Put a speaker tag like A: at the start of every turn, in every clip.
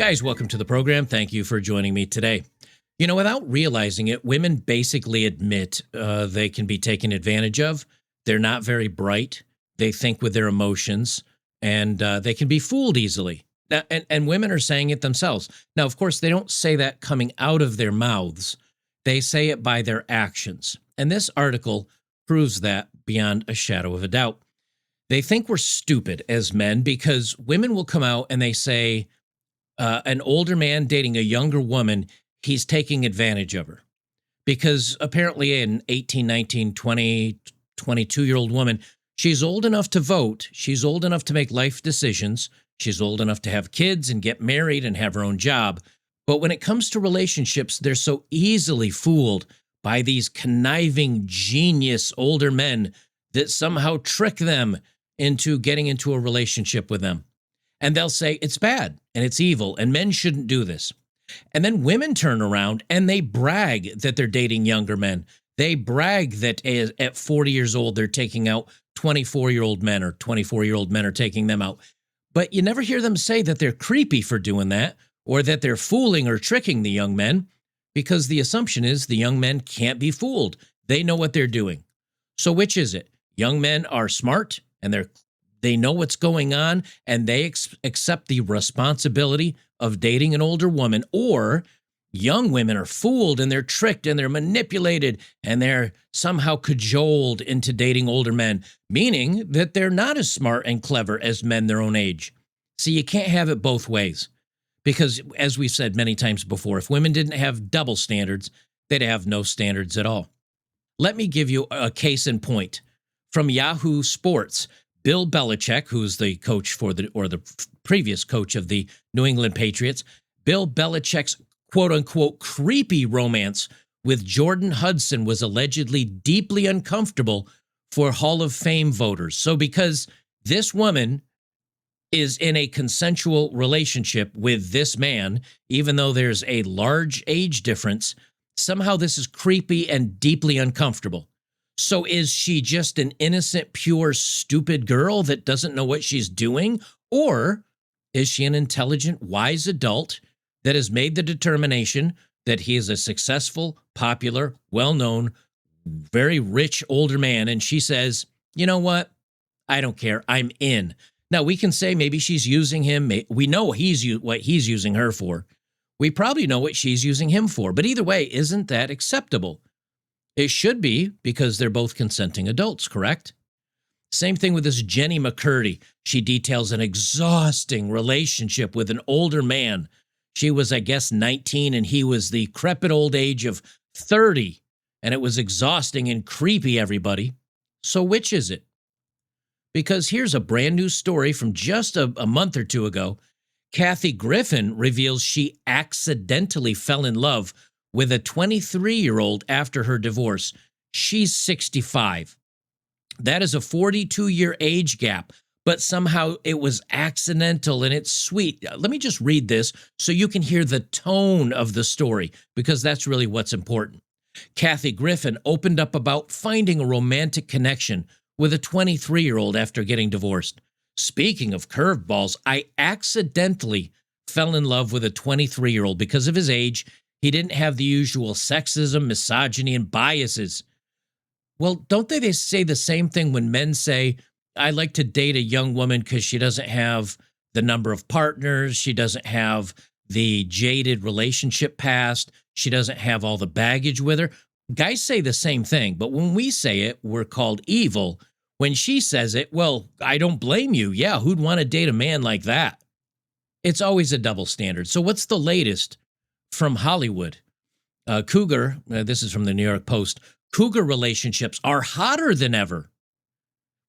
A: Guys, welcome to the program. Thank you for joining me today. You know, without realizing it, women basically admit they can be taken advantage of. They're not very bright. They think with their emotions, and they can be fooled easily. And women are saying it themselves. Now, of course, they don't say that coming out of their mouths. They say it by their actions. And this article proves that beyond a shadow of a doubt. They think we're stupid as men because women will come out and they say, an older man dating a younger woman, he's taking advantage of her. Because apparently an 18, 19, 20, 22-year-old woman, she's old enough to vote. She's old enough to make life decisions. She's old enough to have kids and get married and have her own job. But when it comes to relationships, they're so easily fooled by these conniving, genius older men that somehow trick them into getting into a relationship with them. And they'll say it's bad and it's evil and men shouldn't do this. And then women turn around and they brag that they're dating younger men. They brag that at 40 years old, they're taking out 24-year-old men, or 24-year-old men are taking them out. But you never hear them say that they're creepy for doing that, or that they're fooling or tricking the young men, because the assumption is the young men can't be fooled. They know what they're doing. So which is it? Young men are smart and they know what's going on, and they accept the responsibility of dating an older woman, or young women are fooled and they're tricked and they're manipulated and they're somehow cajoled into dating older men, meaning that they're not as smart and clever as men their own age. See, you can't have it both ways, because as we've said many times before, if women didn't have double standards, they'd have no standards at all. Let me give you a case in point from Yahoo Sports. Bill Belichick, who's the coach for the previous coach of the New England Patriots, Bill Belichick's quote-unquote creepy romance with Jordan Hudson was allegedly deeply uncomfortable for Hall of Fame voters. So because this woman is in a consensual relationship with this man, even though there's a large age difference, somehow this is creepy and deeply uncomfortable. So is she just an innocent, pure, stupid girl that doesn't know what she's doing? Or is she an intelligent, wise adult that has made the determination that he is a successful, popular, well-known, very rich older man, and she says, you know what? I don't care. I'm in. Now, we can say maybe she's using him. We know what he's using her for. We probably know what she's using him for. But either way, isn't that acceptable? It should be, because they're both consenting adults, correct? Same thing with this Jenny McCurdy. She details an exhausting relationship with an older man. She was, I guess, 19, and he was the crepit old age of 30. And it was exhausting and creepy, everybody. So which is it? Because here's a brand new story from just a month or two ago. Kathy Griffin reveals she accidentally fell in love with a 23-year-old after her divorce. She's 65. That is a 42-year age gap, but somehow it was accidental and it's sweet. Let me just read this so you can hear the tone of the story, because that's really what's important. Kathy Griffin opened up about finding a romantic connection with a 23-year-old after getting divorced. Speaking of curveballs, I accidentally fell in love with a 23-year-old because of his age. He didn't have the usual sexism, misogyny, and biases. Well, don't they say the same thing when men say, I like to date a young woman because she doesn't have the number of partners, she doesn't have the jaded relationship past, she doesn't have all the baggage with her. Guys say the same thing, but when we say it, we're called evil. When she says it, well, I don't blame you. Yeah, who'd want to date a man like that? It's always a double standard. So what's the latest from Hollywood? Cougar, this is from the New York Post, Cougar relationships are hotter than ever,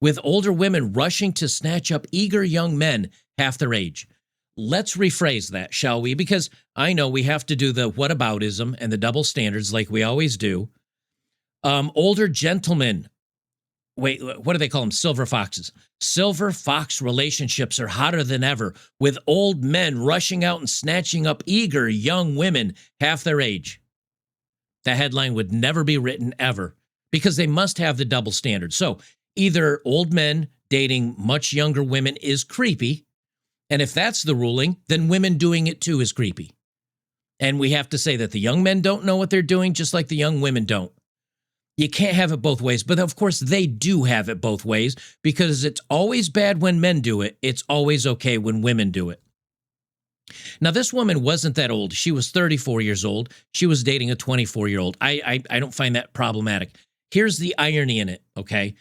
A: with older women rushing to snatch up eager young men half their age. Let's rephrase that, shall we? Because I know we have to do the whataboutism and the double standards like we always do. Older gentlemen, wait, what do they call them? Silver foxes. Silver fox relationships are hotter than ever, with old men rushing out and snatching up eager young women half their age. The headline would never be written ever, because they must have the double standard. So either old men dating much younger women is creepy, And if that's the ruling, then women doing it too is creepy. And we have to say that the young men don't know what they're doing, just like the young women don't. You can't have it both ways. But of course, they do have it both ways because it's always bad when men do it. It's always okay when women do it. Now, this woman wasn't that old. She was 34 years old. She was dating a 24-year-old. I don't find that problematic. Here's the irony in it, okay?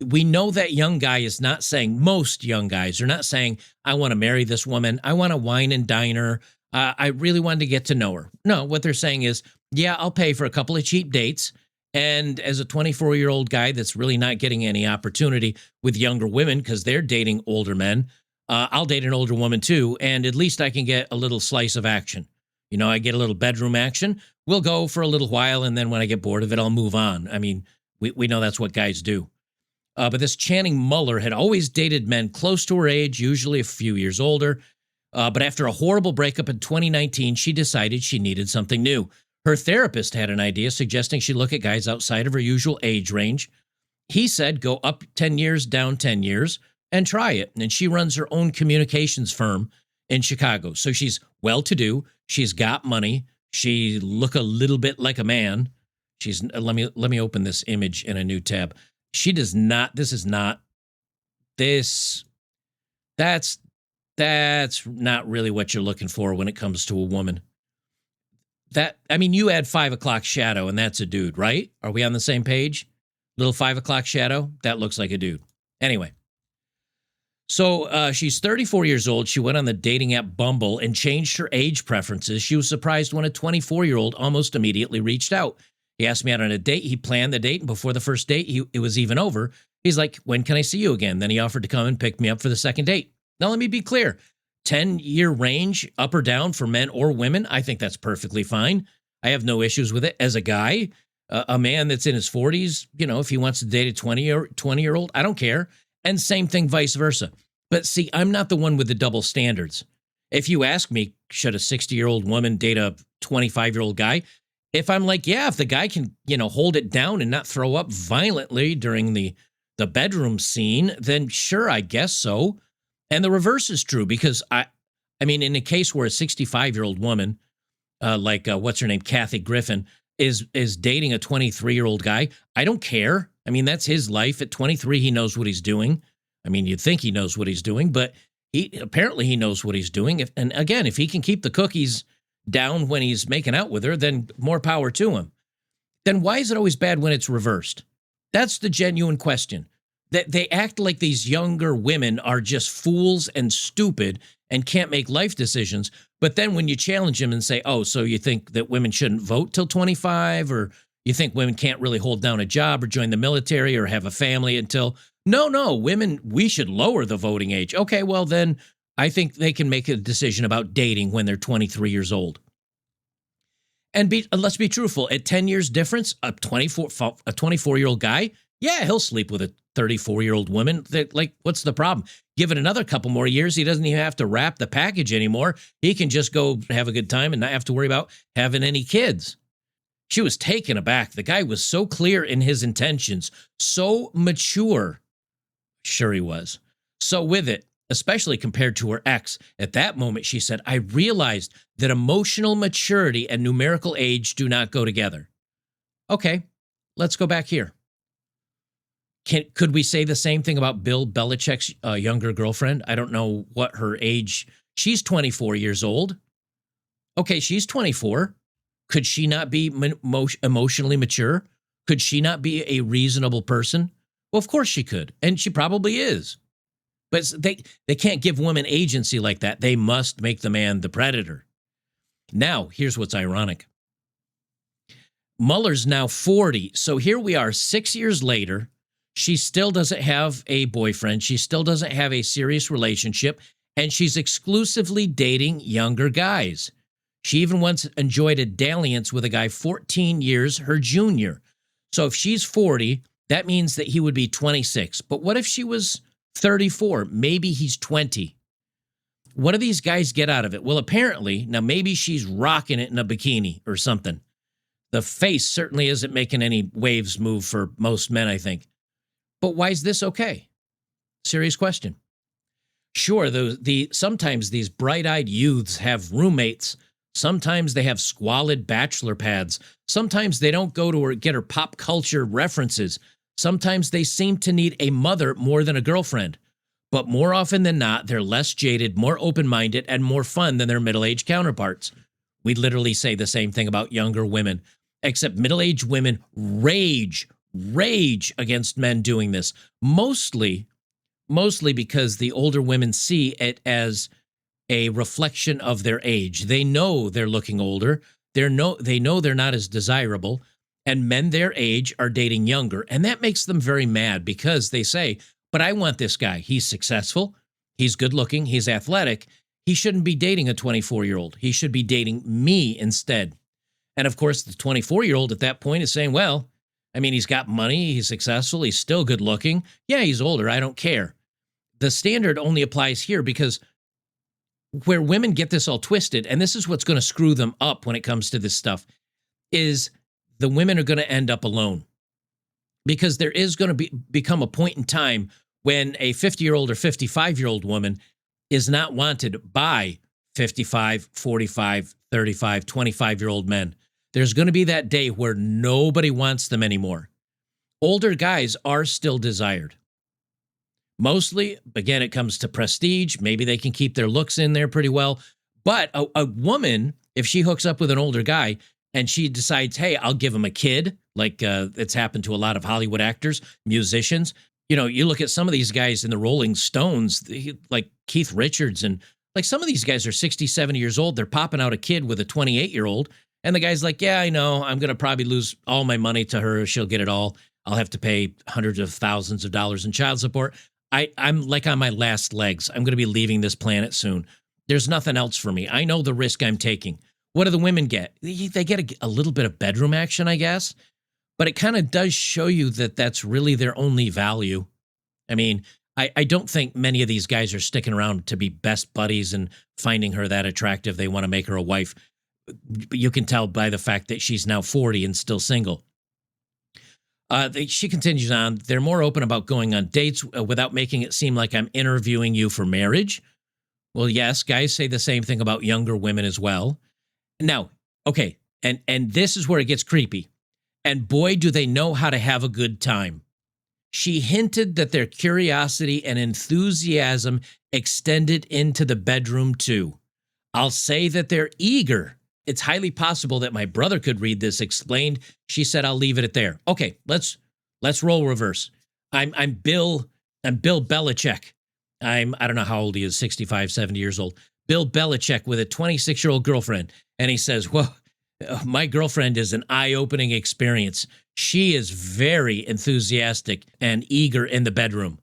A: We know that young guy is not saying, most young guys are not saying, I want to marry this woman. I want to wine and dine her. I really wanted to get to know her. No, what they're saying is, yeah, I'll pay for a couple of cheap dates. And as a 24-year-old guy that's really not getting any opportunity with younger women because they're dating older men, I'll date an older woman too, and at least I can get a little slice of action. You know, I get a little bedroom action. We'll go for a little while, and then when I get bored of it, I'll move on. I mean, we know that's what guys do. But this Channing Muller had always dated men close to her age, usually a few years older. But after a horrible breakup in 2019, she decided she needed something new. Her therapist had an idea suggesting she look at guys outside of her usual age range. He said, go up 10 years, down 10 years, and try it. And she runs her own communications firm in Chicago. So she's well-to-do. She's got money. She look a little bit like a man. She's let me open this image in a new tab. She does not. That's not really what you're looking for when it comes to a woman. You add 5 o'clock shadow, and that's a dude, right? Are we on the same page? Little 5 o'clock shadow, that looks like a dude. Anyway. So she's 34 years old. She went on the dating app Bumble and changed her age preferences. She was surprised when a 24-year-old almost immediately reached out. He asked me out on a date. He planned the date, and before the first date, it was even over. He's like, when can I see you again? Then he offered to come and pick me up for the second date. Now, let me be clear. 10-year range, up or down for men or women, I think that's perfectly fine. I have no issues with it. As a guy, a man that's in his 40s, you know, if he wants to date a 20-year-old, I don't care. And same thing, vice versa. But see, I'm not the one with the double standards. If you ask me, should a 60-year-old woman date a 25-year-old guy? If I'm like, yeah, if the guy can, hold it down and not throw up violently during the bedroom scene, then sure, I guess so. And the reverse is true because I mean, in a case where a 65-year-old woman, what's her name, Kathy Griffin, is dating a 23-year-old guy, I don't care. I mean, that's his life. At 23, he knows what he's doing. I mean, you'd think he knows what he's doing, but he knows what he's doing. And again, if he can keep the cookies down when he's making out with her, then more power to him. Then why is it always bad when it's reversed? That's the genuine question. That they act like these younger women are just fools and stupid and can't make life decisions. But then when you challenge them and say, oh, so you think that women shouldn't vote till 25, or you think women can't really hold down a job or join the military or have a family until, no, women, we should lower the voting age. Okay, well then I think they can make a decision about dating when they're 23 years old. And let's be truthful, at 10 years difference, a 24-year-old guy, yeah, he'll sleep with a 34-year-old woman. Like, what's the problem? Give it another couple more years, he doesn't even have to wrap the package anymore. He can just go have a good time and not have to worry about having any kids. She was taken aback. The guy was so clear in his intentions, so mature. Sure he was. So with it, especially compared to her ex, at that moment, she said, I realized that emotional maturity and numerical age do not go together. Okay, let's go back here. Could we say the same thing about Bill Belichick's younger girlfriend? I don't know what her age. She's 24 years old. Okay, she's 24. Could she not be emotionally mature? Could she not be a reasonable person? Well, of course she could, and she probably is. But they can't give women agency like that. They must make the man the predator. Now, here's what's ironic. Muller's now 40, so here we are 6 years later. She still doesn't have a boyfriend. She still doesn't have a serious relationship, and she's exclusively dating younger guys. She even once enjoyed a dalliance with a guy 14 years her junior. So if she's 40, that means that he would be 26. But what if she was 34? Maybe he's 20. What do these guys get out of it? Well, apparently, now maybe she's rocking it in a bikini or something. The face certainly isn't making any waves move for most men, I think. But why is this okay? Serious question. Sure, sometimes these bright-eyed youths have roommates. Sometimes they have squalid bachelor pads. Sometimes they don't go to her get her pop culture references. Sometimes they seem to need a mother more than a girlfriend. But more often than not, they're less jaded, more open-minded, and more fun than their middle-aged counterparts. We literally say the same thing about younger women, except middle-aged women rage against men doing this. Mostly because the older women see it as a reflection of their age. They know they're looking older. They know they're not as desirable, and men their age are dating younger, and that makes them very mad because they say, but I want this guy. He's successful. He's good looking. He's athletic. He shouldn't be dating a 24-year-old. He should be dating me instead. And of course, the 24-year-old at that point is saying, well, I mean, he's got money. He's successful. He's still good looking. Yeah, he's older. I don't care. The standard only applies here because where women get this all twisted, and this is what's going to screw them up when it comes to this stuff, is the women are going to end up alone. Because there is going to become a point in time when a 50-year-old or 55-year-old woman is not wanted by 55, 45, 35, 25-year-old men. There's going to be that day where nobody wants them anymore. Older guys are still desired. Mostly, again, it comes to prestige. Maybe they can keep their looks in there pretty well. But a woman, if she hooks up with an older guy and she decides, hey, I'll give him a kid, like it's happened to a lot of Hollywood actors, musicians. You know, you look at some of these guys in the Rolling Stones, like Keith Richards, and like some of these guys are 60, 70 years old. They're popping out a kid with a 28-year-old. And the guy's like, yeah, I know. I'm going to probably lose all my money to her. She'll get it all. I'll have to pay hundreds of thousands of dollars in child support. I'm like on my last legs. I'm going to be leaving this planet soon. There's nothing else for me. I know the risk I'm taking. What do the women get? They get a little bit of bedroom action, I guess. But it kind of does show you that that's really their only value. I mean, I don't think many of these guys are sticking around to be best buddies and finding her that attractive. They want to make her a wife. You can tell by the fact that she's now 40 and still single. She continues on. They're more open about going on dates without making it seem like I'm interviewing you for marriage. Well, yes, guys say the same thing about younger women as well. Now, okay, and this is where it gets creepy. And boy, do they know how to have a good time. She hinted that their curiosity and enthusiasm extended into the bedroom too. I'll say that they're eager. It's highly possible that my brother could read this, explained. She said, I'll leave it at there. Okay, let's roll reverse. I'm Bill Belichick. I don't know how old he is, 65, 70 years old. Bill Belichick with a 26-year-old girlfriend. And he says, well, my girlfriend is an eye-opening experience. She is very enthusiastic and eager in the bedroom.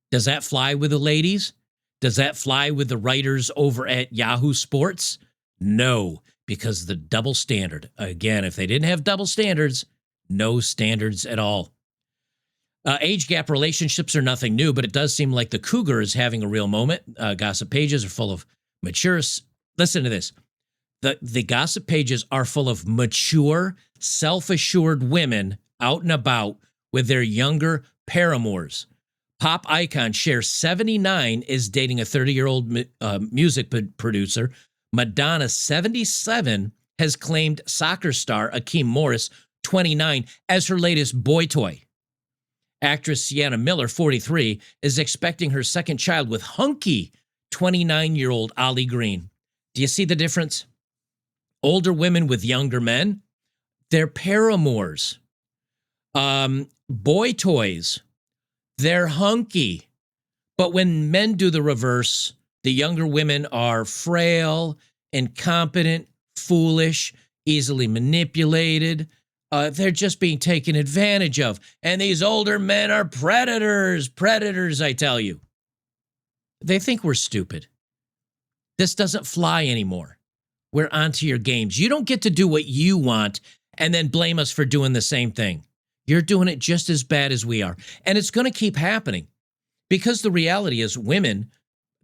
A: Does that fly with the ladies? Does that fly with the writers over at Yahoo Sports? No, because the double standard. Again, if they didn't have double standards, no standards at all. Age gap relationships are nothing new, but it does seem like the Cougar is having a real moment. Gossip pages are full of mature. Listen to this. The gossip pages are full of mature, self-assured women out and about with their younger paramours. Pop icon Cher, 79, is dating a 30-year-old music producer. Madonna, 77, has claimed soccer star Akeem Morris, 29, as her latest boy toy. Actress Sienna Miller, 43, is expecting her second child with hunky 29-year-old Ollie Green. Do you see the difference? Older women with younger men, they're paramours. Boy toys, they're hunky. But when men do the reverse, the younger women are frail, incompetent, foolish, easily manipulated. They're just being taken advantage of. And these older men are predators, I tell you. They think we're stupid. This doesn't fly anymore. We're onto your games. You don't get to do what you want and then blame us for doing the same thing. You're doing it just as bad as we are. And it's going to keep happening because the reality is women,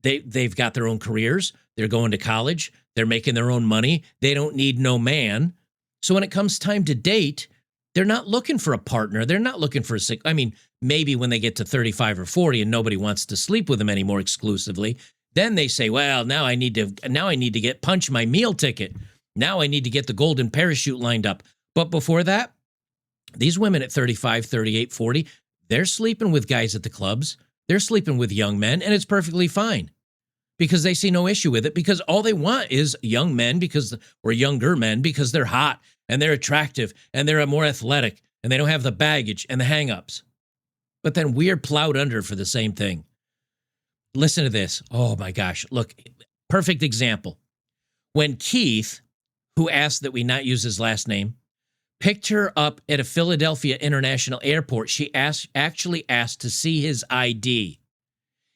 A: they've got their own careers. They're going to college. They're making their own money. They don't need no man. So when it comes time to date, They're not looking for a partner. They're not looking for I mean, maybe when they get to 35 or 40 and nobody wants to sleep with them anymore exclusively, then they say, well, now I need to get punch my meal ticket. Now I need to get the golden parachute lined up. But before that, these women at 35, 38, 40, they're sleeping with guys at the clubs. They're sleeping with young men, and it's perfectly fine because they see no issue with it, because all they want is young men or younger men because they're hot and they're attractive and they're more athletic and they don't have the baggage and the hang-ups. But then we're plowed under for the same thing. Listen to this. Oh my gosh. Look, perfect example. When Keith, who asked that we not use his last name, picked her up at a Philadelphia International Airport, she actually asked to see his ID.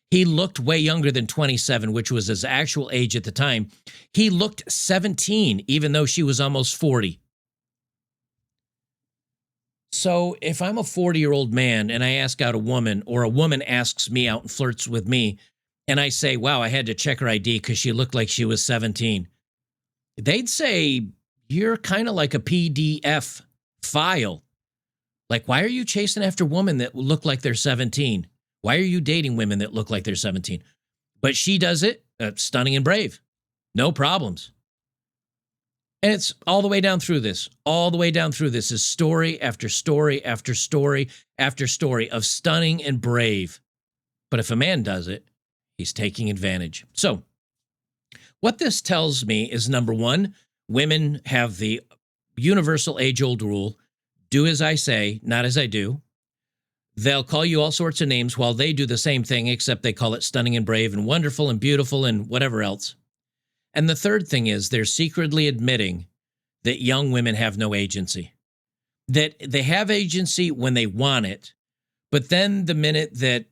A: He looked way younger than 27, which was his actual age at the time. He looked 17, even though she was almost 40. So if I'm a 40-year-old man and I ask out a woman, or a woman asks me out and flirts with me, and I say, wow, I had to check her ID because she looked like she was 17, they'd say, you're kind of like a PDF file. Like, why are you chasing after women that look like they're 17? Why are you dating women that look like they're 17? But she does it, stunning and brave. No problems. And it's all the way down through this. All the way down through this is story after story after story after story of stunning and brave. But if a man does it, he's taking advantage. So what this tells me is, number one, women have the universal age-old rule, do as I say, not as I do. They'll call you all sorts of names while they do the same thing, except they call it stunning and brave and wonderful and beautiful and whatever else. And the third thing is they're secretly admitting that young women have no agency, that they have agency when they want it. But then the minute that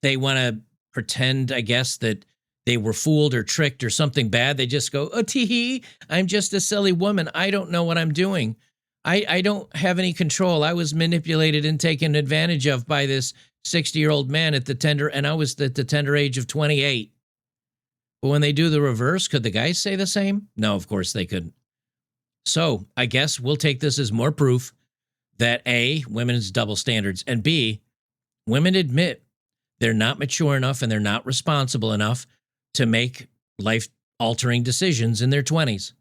A: they want to pretend, I guess, that they were fooled or tricked or something bad, they just go, oh, tee-hee, I'm just a silly woman. I don't know what I'm doing. I don't have any control. I was manipulated and taken advantage of by this 60-year-old man and I was at the tender age of 28. But when they do the reverse, could the guys say the same? No, of course they couldn't. So I guess we'll take this as more proof that A, women's double standards, and B, women admit they're not mature enough and they're not responsible enough to make life-altering decisions in their 20s.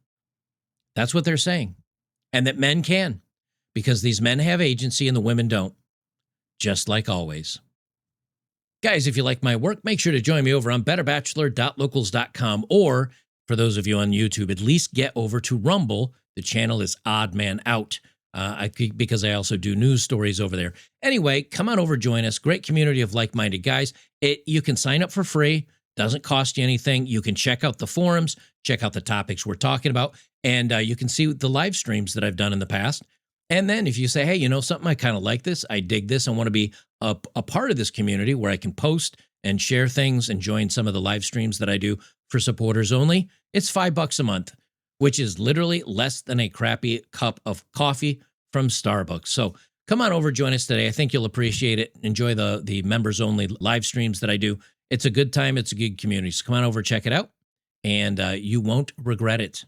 A: That's what they're saying. And that men can, because these men have agency and the women don't, just like always. Guys, if you like my work, make sure to join me over on betterbachelor.locals.com, or for those of you on YouTube, at least get over to Rumble. The channel is Odd Man Out, because I also do news stories over there. Anyway, come on over, join us. Great community of like-minded guys. You can sign up for free. Doesn't cost you anything. You can check out the forums, check out the topics we're talking about, and you can see the live streams that I've done in the past. And then if you say, hey, you know something, I kind of like this, I dig this, I want to be a part of this community where I can post and share things and join some of the live streams that I do for supporters only, it's $5 a month, which is literally less than a crappy cup of coffee from Starbucks. So come on over, join us today. I think you'll appreciate it. Enjoy the members only live streams that I do. It's a good time. It's a good community. So come on over, check it out, and you won't regret it.